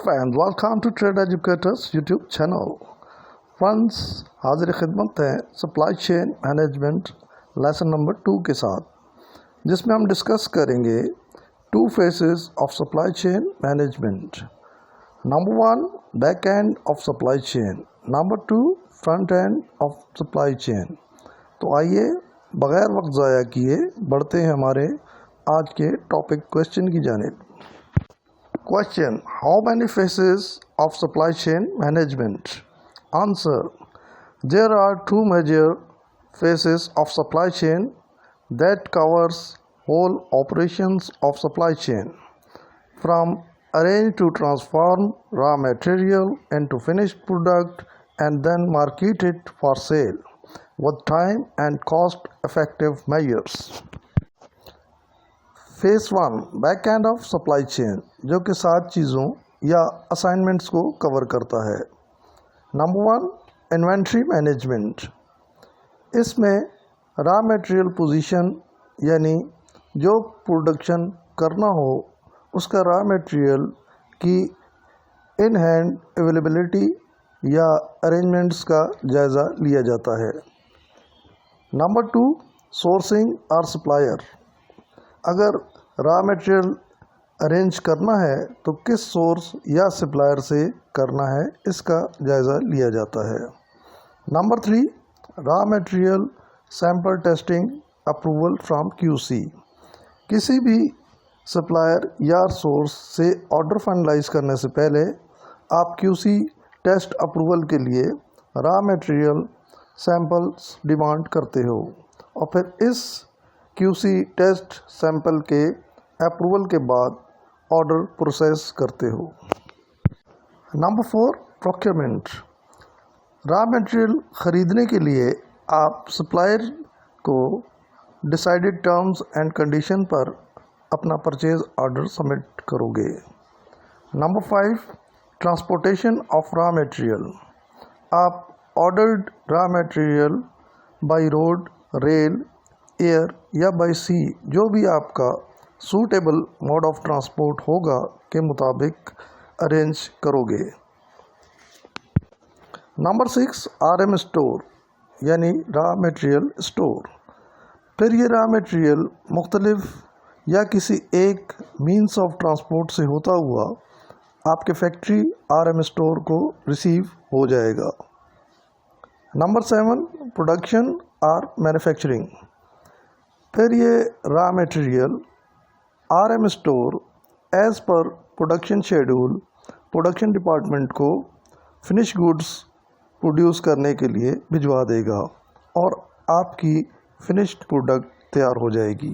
and welcome to Trade Educators YouTube channel. Friends, हाजिर खिदमत है supply chain management lesson number 2 के साथ, जिसमें हम डिस्कस करेंगे two phases of supply chain management. Number 1 back end of supply chain, number 2 front end of supply chain. तो आइए बग़ैर वक्त ज़ाया किए बढ़ते हैं हमारे आज के टॉपिक क्वेश्चन की जानिब. Question: How many phases of supply chain management? Answer: There are two major phases of supply chain that covers whole operations of supply chain, from arrange to transform raw material into finished product and then market it for sale with time and cost effective measures. Face 1 back end of supply chain, जो कि 7 चीज़ों या assignments को cover करता है. Number 1 inventory management. इसमें raw material position, यानी जो प्रोडक्शन करना हो उसका रॉ मटेरियल की इन हैंड अवेलेबिलिटी या अरेंजमेंट्स का जायज़ा लिया जाता है. नंबर 2 सोर्सिंग और सप्लायर. अगर रॉ मटेरियल अरेंज करना है तो किस सोर्स या सप्लायर से करना है, इसका जायज़ा लिया जाता है. Number 3 raw material sample testing approval from QC. किसी भी सप्लायर या सोर्स से ऑर्डर फाइनलाइज करने से पहले आप QC टेस्ट अप्रूवल के लिए रॉ मटेरियल सैंपल्स डिमांड करते हो और फिर इस QC टेस्ट सैंपल के अप्रूवल के बाद ऑर्डर प्रोसेस करते हो. Number 4 procurement. रॉ मटेरियल ख़रीदने के लिए आप सप्लायर को डिसाइडेड टर्म्स एंड कंडीशन पर अपना परचेज ऑर्डर सबमिट करोगे. Number 5 transportation of raw material. आप ordered raw material by road, rail, air या बाय सी, जो भी आपका सूटेबल मोड ऑफ ट्रांसपोर्ट होगा के मुताबिक अरेंज करोगे. नंबर 6 RM स्टोर, यानी रॉ मटेरियल स्टोर. फिर ये रॉ मटेरियल मुख्तलिफ या किसी एक मीन्स ऑफ ट्रांसपोर्ट से होता हुआ आपके फैक्ट्री RM स्टोर को रिसीव हो जाएगा. नंबर 7 प्रोडक्शन और मैन्युफैक्चरिंग. फिर ये raw material RM store as per production schedule production department को फिनिश गुड्स प्रोड्यूस करने के लिए भिजवा देगा और आपकी फिनिश्ड प्रोडक्ट तैयार हो जाएगी.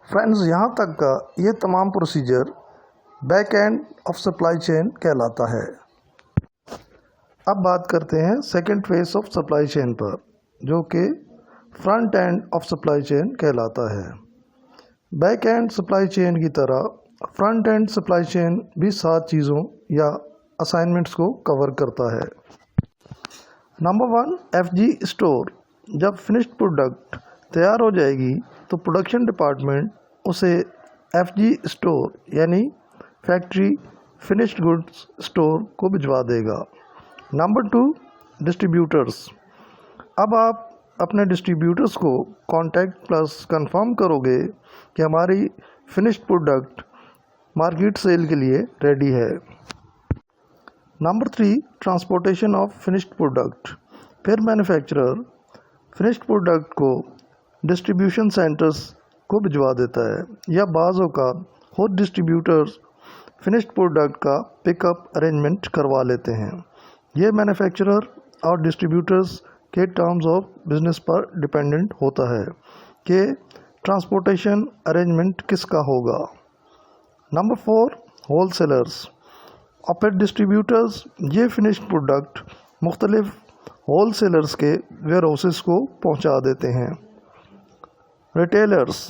फ्रेंड्स, यहाँ तक का ये तमाम procedure back end of supply chain कहलाता है. अब बात करते हैं second phase of supply chain पर, जो कि front end of supply chain कहलाता है. बैक एंड सप्लाई चेन की तरह फ्रंट एंड सप्लाई चेन भी 7 चीज़ों या असाइनमेंट्स को कवर करता है. Number 1 FG store. जब फिनिश्ड प्रोडक्ट तैयार हो जाएगी तो प्रोडक्शन डिपार्टमेंट उसे FG स्टोर यानी फैक्ट्री फिनिश्ड गुड्स स्टोर को भिजवा देगा. Number 2 distributors. अब आप अपने डिस्ट्रीब्यूटर्स को कांटेक्ट प्लस कंफर्म करोगे कि हमारी फिनिश्ड प्रोडक्ट मार्केट सेल के लिए रेडी है. Number 3 transportation of finished product. फिर मैन्युफैक्चरर फिनिश्ड प्रोडक्ट को डिस्ट्रीब्यूशन सेंटर्स को भिजवा देता है या बाज़ों का खुद डिस्ट्रीब्यूटर्स फिनिश्ड प्रोडक्ट का पिकअप अरेंजमेंट करवा लेते हैं. ये मैन्युफैक्चरर और डिस्ट्रीब्यूटर्स के टर्म्स ऑफ बिजनेस पर डिपेंडेंट होता है कि ट्रांसपोर्टेशन अरेंजमेंट किसका होगा. Number 4 wholesalers. और फिर डिस्ट्रीब्यूटर्स ये फिनिश्ड प्रोडक्ट मुख्तलिफ होलसेलर्स के वेयर हाउसेस को पहुंचा देते हैं. रिटेलर्स.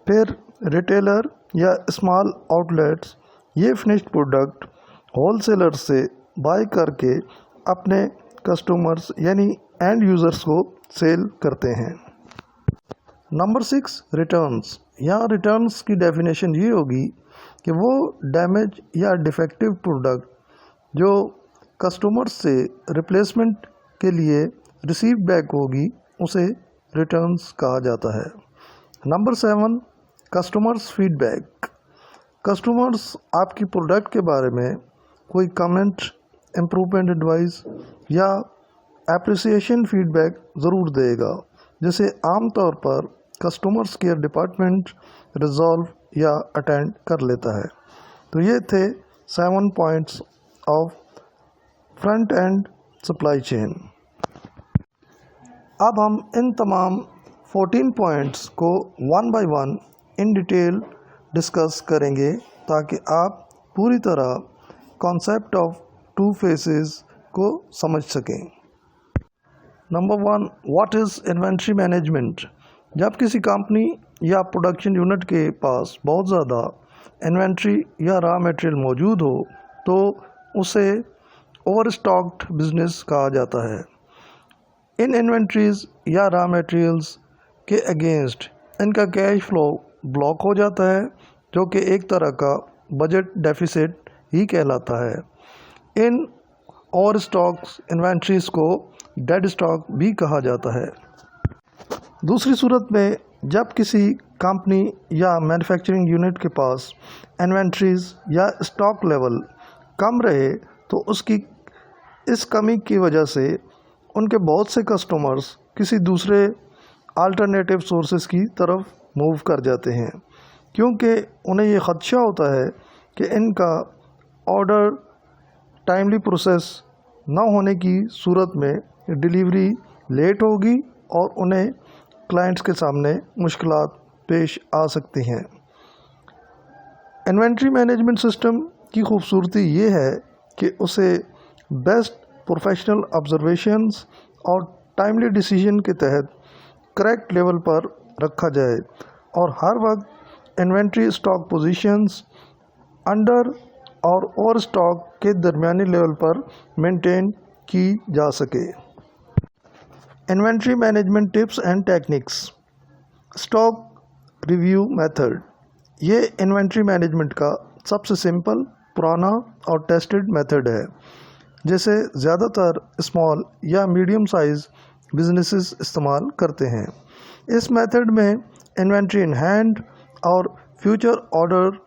फिर रिटेलर या स्मॉल आउटलेट्स ये फिनिश्ड प्रोडक्ट होलसेलर्स से बाय करके अपने कस्टमर्स यानी एंड यूज़र्स को सेल करते हैं. Number 6 returns. यहाँ रिटर्न्स की डेफिनेशन ये होगी कि वो डैमेज या डिफेक्टिव प्रोडक्ट जो कस्टमर्स से रिप्लेसमेंट के लिए रिसीव बैक होगी उसे रिटर्न्स कहा जाता है। Number 7, customers feedback. कस्टमर्स आपकी प्रोडक्ट के बारे में कोई कमेंट, इम्प्रूवमेंट एडवाइस या एप्रिसिएशन फीडबैक ज़रूर देगा, जिसे आमतौर पर कस्टमर्स केयर डिपार्टमेंट रिजॉल्व या अटेंड कर लेता है। तो ये थे 7 points of front end supply chain. अब हम इन तमाम 14 पॉइंट्स को one by one in detail discuss करेंगे ताकि आप पूरी तरह कॉन्सेप्ट ऑफ 2 फेसेस को समझ सकें। Number 1, what is inventory management. जब किसी कंपनी या प्रोडक्शन यूनिट के पास बहुत ज़्यादा इन्वेंट्री या रॉ मटेरियल मौजूद हो तो उसे ओवरस्टॉक्ड बिजनेस कहा जाता है। इन इन्वेंट्रीज या रॉ मटेरियल्स के अगेंस्ट इनका कैश फ्लो ब्लॉक हो जाता है, जो कि एक तरह का बजट डेफिसिट ही कहलाता है। इन ओवरस्टॉक्स इन्वेंट्रीज को डेड स्टॉक भी कहा जाता है। दूसरी सूरत में जब किसी कंपनी या मैन्युफैक्चरिंग यूनिट के पास इन्वेंट्रीज या स्टॉक लेवल कम रहे तो उसकी इस कमी की वजह से उनके बहुत से कस्टमर्स किसी दूसरे अल्टरनेटिव सोर्सेज की तरफ मूव कर जाते हैं, क्योंकि उन्हें ये ख़दशा होता है कि इनका ऑर्डर टाइमली प्रोसेस न होने की सूरत में डिलीवरी लेट होगी और उन्हें क्लाइंट्स के सामने मुश्किलात पेश आ सकती हैं। इन्वेंट्री मैनेजमेंट सिस्टम की खूबसूरती ये है कि उसे बेस्ट प्रोफेशनल ऑब्जर्वेशंस और टाइमली डिसीजन के तहत करेक्ट लेवल पर रखा जाए और हर वक्त इन्वेंट्री स्टॉक पोजीशंस अंडर और ओवर स्टॉक के दरमियानी लेवल पर मेंटेन की जा सके। Inventory management tips and techniques. Stock review method, ये इन्वेंट्री मैनेजमेंट का सबसे सिंपल, पुराना और टेस्टेड मेथड है, जिसे ज़्यादातर स्मॉल या मीडियम साइज़ बिजनेसेस इस्तेमाल करते हैं। इस मेथड में इन्वेंट्री इन हैंड और फ्यूचर ऑर्डर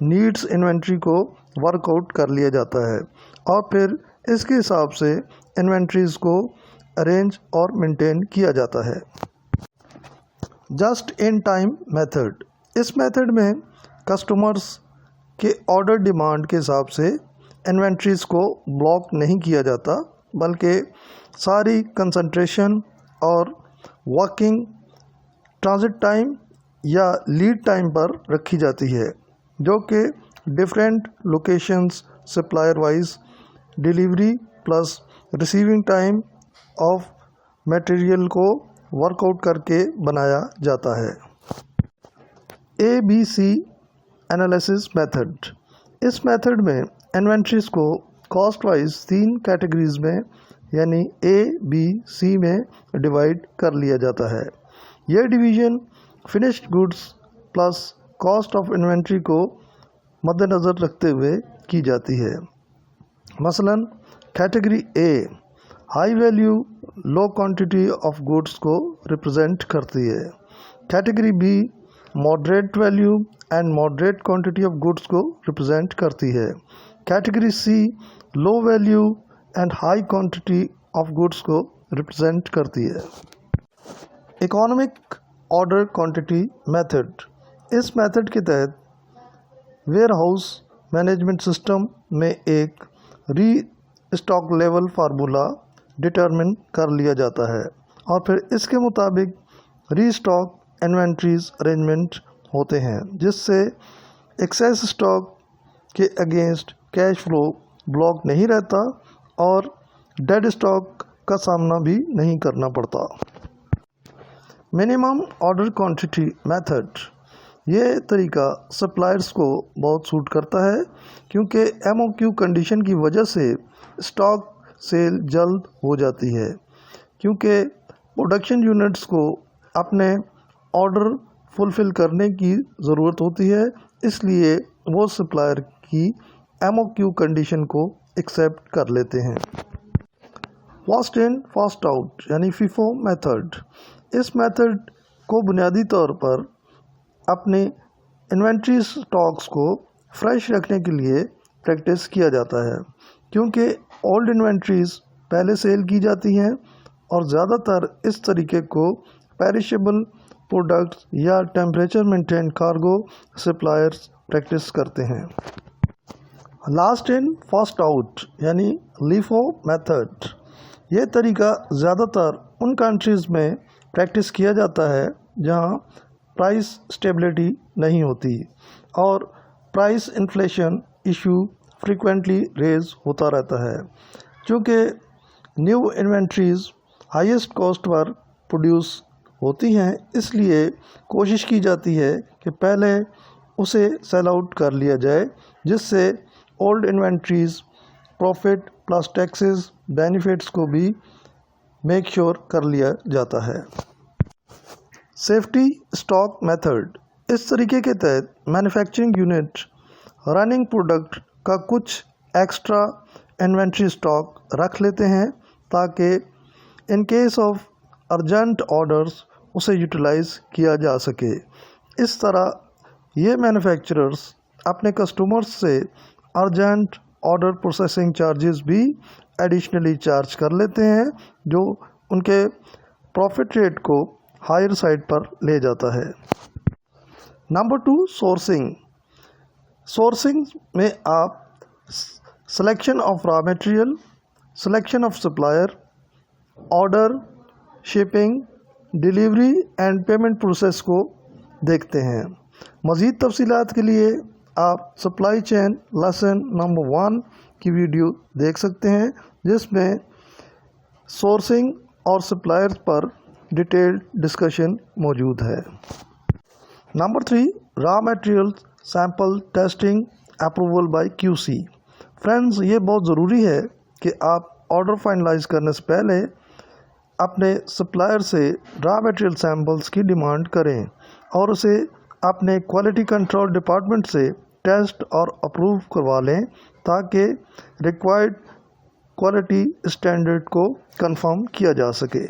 नीड्स इन्वेंट्री को वर्कआउट कर लिया जाता है और फिर इसके हिसाब से इन्वेंट्रीज़ को अरेंज और मेंटेन किया जाता है। जस्ट इन टाइम मेथड, इस मेथड में कस्टमर्स के ऑर्डर डिमांड के हिसाब से इन्वेंट्रीज़ को ब्लॉक नहीं किया जाता, बल्कि सारी कंसंट्रेशन और वर्किंग ट्रांजिट टाइम या लीड टाइम पर रखी जाती है, जो कि different locations, supplier wise delivery plus receiving time of material को वर्कआउट करके बनाया जाता है। ABC एनालिसिस मेथड, इस मेथड में इन्वेंट्रीज को कॉस्ट वाइज 3 कैटेगरीज में यानी ABC में डिवाइड कर लिया जाता है। यह division finished goods plus cost of inventory को मद्देनज़र रखते हुए की जाती है। मसलन category A high value low quantity of goods को रिप्रेजेंट करती है। Category B moderate value and moderate quantity of goods को रिप्रेजेंट करती है। Category C low value and high quantity of goods को रिप्रेजेंट करती है। इकोनॉमिक ऑर्डर क्वांटिटी मेथड, इस मेथड के तहत वेयर हाउस मैनेजमेंट सिस्टम में एक री स्टॉक लेवल फार्मूला डिटरमिन कर लिया जाता है और फिर इसके मुताबिक री स्टॉक इन्वेंट्रीज अरेंजमेंट होते हैं, जिससे एक्सेस स्टॉक के अगेंस्ट कैश फ्लो ब्लॉक नहीं रहता और डेड स्टॉक का सामना भी नहीं करना पड़ता। मिनिमम ऑर्डर क्वांटिटी मेथड, ये तरीका सप्लायर्स को बहुत सूट करता है, क्योंकि MOQ कंडीशन की वजह से स्टॉक सेल जल्द हो जाती है, क्योंकि प्रोडक्शन यूनिट्स को अपने ऑर्डर फुलफ़िल करने की ज़रूरत होती है, इसलिए वो सप्लायर की MOQ कंडीशन को एक्सेप्ट कर लेते हैं। फास्ट इन फास्ट आउट यानी FIFO मेथड। इस मेथड को बुनियादी तौर पर अपने इन्वेंट्री स्टॉक्स को फ्रेश रखने के लिए प्रैक्टिस किया जाता है, क्योंकि ओल्ड इन्वेंट्रीज पहले सेल की जाती हैं और ज़्यादातर इस तरीके को पेरिशेबल प्रोडक्ट्स या temperature maintain cargo suppliers practice करते हैं। लास्ट इन फर्स्ट आउट यानी LIFO मेथड। ये तरीका ज़्यादातर उन कंट्रीज़ में प्रैक्टिस किया जाता है जहाँ प्राइस स्टेबिलिटी नहीं होती और price inflation issue frequently raise होता रहता है। चूँकि न्यू इन्वेंट्रीज हाईएस्ट कॉस्ट पर प्रोड्यूस होती हैं, इसलिए कोशिश की जाती है कि पहले उसे सेल आउट कर लिया जाए, जिससे old inventories profit plus taxes benefits को भी मेक श्योर कर लिया जाता है। Safety stock method. इस तरीके के तहत मैन्युफैक्चरिंग यूनिट रनिंग प्रोडक्ट का कुछ एक्स्ट्रा इन्वेंट्री स्टॉक रख लेते हैं ताकि in case of urgent orders उसे यूटिलाइज किया जा सके। इस तरह ये मैन्युफैक्चरर्स अपने कस्टमर्स से अर्जेंट ऑर्डर प्रोसेसिंग चार्जेस भी एडिशनली चार्ज कर लेते हैं, जो उनके प्रॉफिट रेट को हायर साइड पर ले जाता है। Number 2, sourcing. सोर्सिंग में आप selection of raw material, selection of supplier, order, shipping, delivery and payment process को देखते हैं। मज़ीद तफसीलात के लिए आप सप्लाई चेन लेसन नंबर 1 की वीडियो देख सकते हैं, जिसमें सोर्सिंग और सप्लायर्स पर डिटेल्ड डिस्कशन मौजूद है। Number 3, raw material sample testing approval bye QC। Friends, ये बहुत ज़रूरी है कि आप ऑर्डर फाइनलाइज करने से पहले अपने सप्लायर से रॉ मटेरियल सैंपल्स की डिमांड करें और उसे अपने क्वालिटी कंट्रोल डिपार्टमेंट से टेस्ट और अप्रूव करवा लें, ताकि रिक्वायर्ड क्वालिटी स्टैंडर्ड को कंफर्म किया जा सके।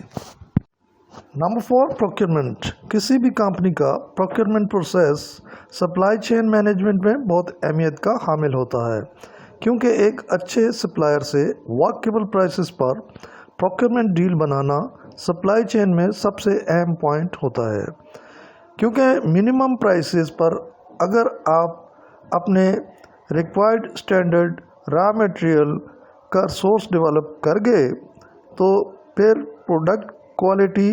Number 4, procurement. किसी भी कंपनी का procurement process supply chain management में बहुत अहमियत का हामिल होता है, क्योंकि एक अच्छे सप्लायर से वर्केबल प्राइसेस पर प्रोक्योरमेंट डील बनाना सप्लाई चेन में सबसे अहम पॉइंट होता है, क्योंकि मिनिमम प्राइसेस पर अगर आप अपने रिक्वायर्ड स्टैंडर्ड रॉ मटेरियल का सोर्स डेवलप कर गए तो फिर प्रोडक्ट क्वालिटी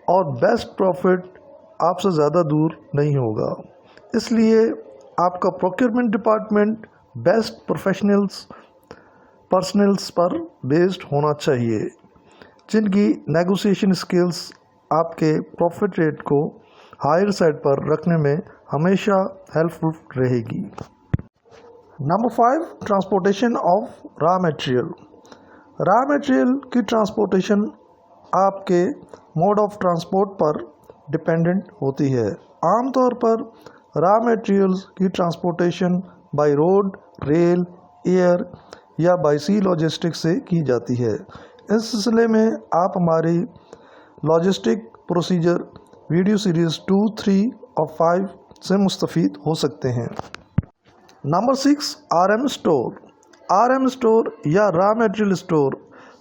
और बेस्ट प्रॉफिट आपसे ज़्यादा दूर नहीं होगा। इसलिए आपका प्रोक्योरमेंट डिपार्टमेंट बेस्ट पर्सनल्स पर बेस्ड होना चाहिए, जिनकी नेगोशिएशन स्किल्स आपके प्रॉफिट रेट को हायर साइड पर रखने में हमेशा हेल्पफुल रहेगी। Number 5, transportation of raw material. Raw material की ट्रांसपोर्टेशन आपके मोड ऑफ ट्रांसपोर्ट पर डिपेंडेंट होती है। आमतौर पर रॉ मटेरियल्स की transportation bye road, rail, air या बाय सी लॉजिस्टिक्स से की जाती है। इस सिलसिले में आप हमारी लॉजिस्टिक प्रोसीजर वीडियो सीरीज़ 2, 3 और 5 से मुस्तफ़ीद हो सकते हैं। Number 6, RM store. RM store या रॉ मटेरियल स्टोर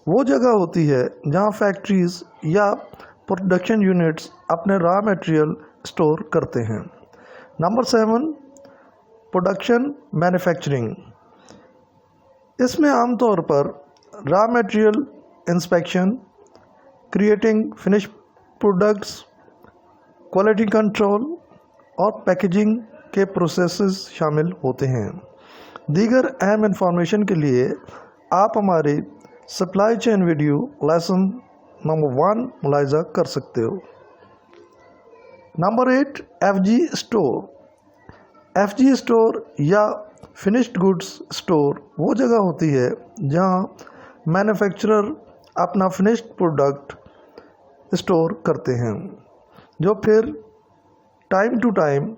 वो जगह होती है जहां फैक्ट्रीज़ या प्रोडक्शन यूनिट्स अपने रॉ मटेरियल स्टोर करते हैं। Number 7, production manufacturing. इसमें आमतौर पर raw material inspection, creating finish products, quality control और पैकेजिंग के प्रोसेसेस शामिल होते हैं। दीगर अहम इंफॉर्मेशन के लिए आप हमारी supply chain video lesson number 1 मुलाहिजा कर सकते हो। Number 8, FG store. FG store या फिनिश्ड गुड्स स्टोर वो जगह होती है जहां मैन्युफैक्चरर अपना फिनिश्ड प्रोडक्ट स्टोर करते हैं, जो फिर टाइम टू टाइम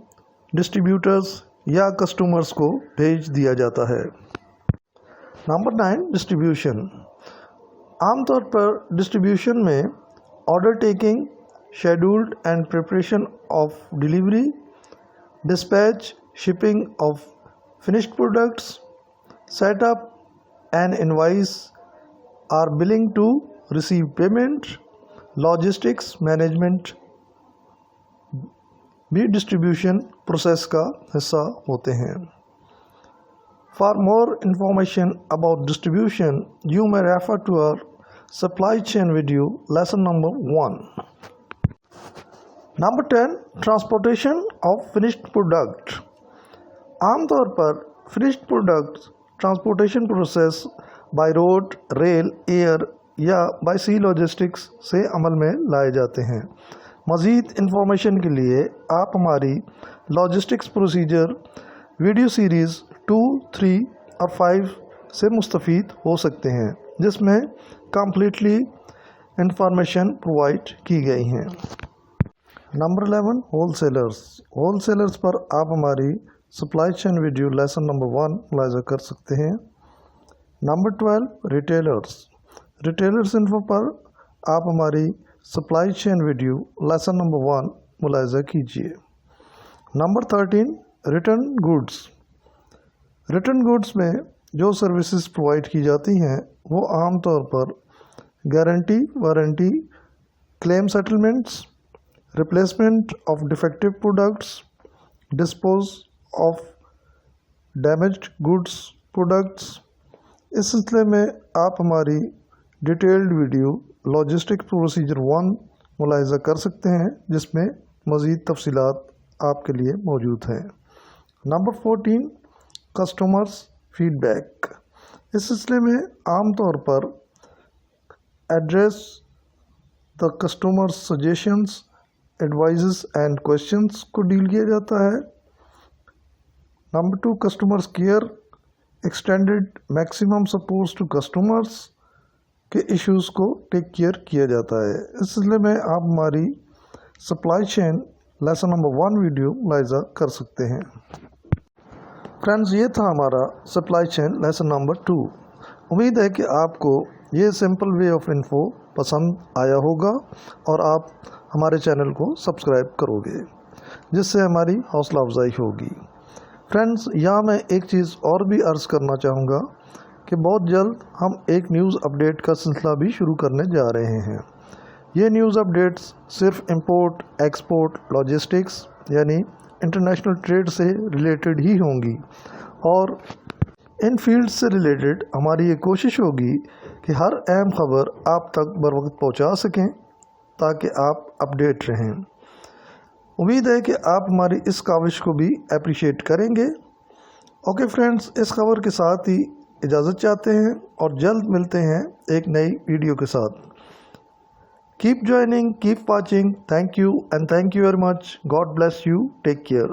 डिस्ट्रीब्यूटर्स या कस्टमर्स को भेज दिया जाता है। Number 9, distribution. आमतौर पर डिस्ट्रीब्यूशन में order taking, scheduled and preparation of delivery, dispatch, shipping of finished products, setup and invoice or billing to receive payment, logistics management भी डिस्ट्रीब्यूशन प्रोसेस का हिस्सा होते हैं। For more information about distribution, you may refer to our supply chain video, lesson number 1. Number 10, transportation of finished product. आमतौर पर finished product transportation process by road, rail, air या by C logistics से अमल में लाए जाते हैं। मज़ीद information के लिए आप हमारी लॉजिस्टिक्स प्रोसीजर वीडियो सीरीज़ 2, 3 और 5 से मुस्तफ़ीद हो सकते हैं, जिसमें कम्प्लीटली इंफॉर्मेशन प्रोवाइड की गई हैं। Number 11, wholesalers. होलसेलर्स पर आप हमारी supply chain video lesson number 1 मुलाहिज़ा कर सकते हैं। Number 12, retailers. रिटेलर्स इन्फो पर आप हमारी supply chain video lesson number 1 मुलाहिज़ा कीजिए। Number 13, return goods. Return goods में जो सर्विसेज प्रोवाइड की जाती हैं वो आमतौर पर guarantee, warranty, claim settlements, replacement of defective products, dispose of damaged goods products. इस सिलसिले में आप हमारी डिटेल्ड वीडियो लॉजिस्टिक प्रोसीजर 1 मुलाहिज़ा कर सकते हैं, जिसमें मज़ीद तफसीलात आपके लिए मौजूद हैं। Number 14, customers feedback. इस सिलसिले में आमतौर पर address the customers suggestions, advices and questions को डील किया जाता है। Number 2, customers care, extended maximum support to customers के इश्यूज़ को टेक केयर किया जाता है। इस सिलसिले में आप हमारी supply chain lesson number 1 video मुलाहिज़ा कर सकते हैं। फ्रेंड्स, ये था हमारा सप्लाई चेन लेसन नंबर 2। उम्मीद है कि आपको ये सिंपल वे ऑफ इन्फो पसंद आया होगा और आप हमारे चैनल को सब्सक्राइब करोगे, जिससे हमारी हौसला अफजाई होगी। फ्रेंड्स, यहाँ मैं एक चीज़ और भी अर्ज़ करना चाहूँगा कि बहुत जल्द हम एक न्यूज़ अपडेट का सिलसिला भी शुरू करने जा रहे हैं। ये न्यूज़ अपडेट्स सिर्फ इंपोर्ट, एक्सपोर्ट, लॉजिस्टिक्स यानी इंटरनेशनल ट्रेड से रिलेटेड ही होंगी और इन फील्ड्स से रिलेटेड हमारी ये कोशिश होगी कि हर अहम खबर आप तक बर वक्त पहुँचा सकें ताकि आप अपडेट रहें। उम्मीद है कि आप हमारी इस काविश को भी अप्रिशिएट करेंगे। ओके फ्रेंड्स, इस खबर के साथ ही इजाज़त चाहते हैं और जल्द मिलते हैं एक नई वीडियो के साथ। Keep joining, keep watching. Thank you and thank you very much. God bless you. Take care.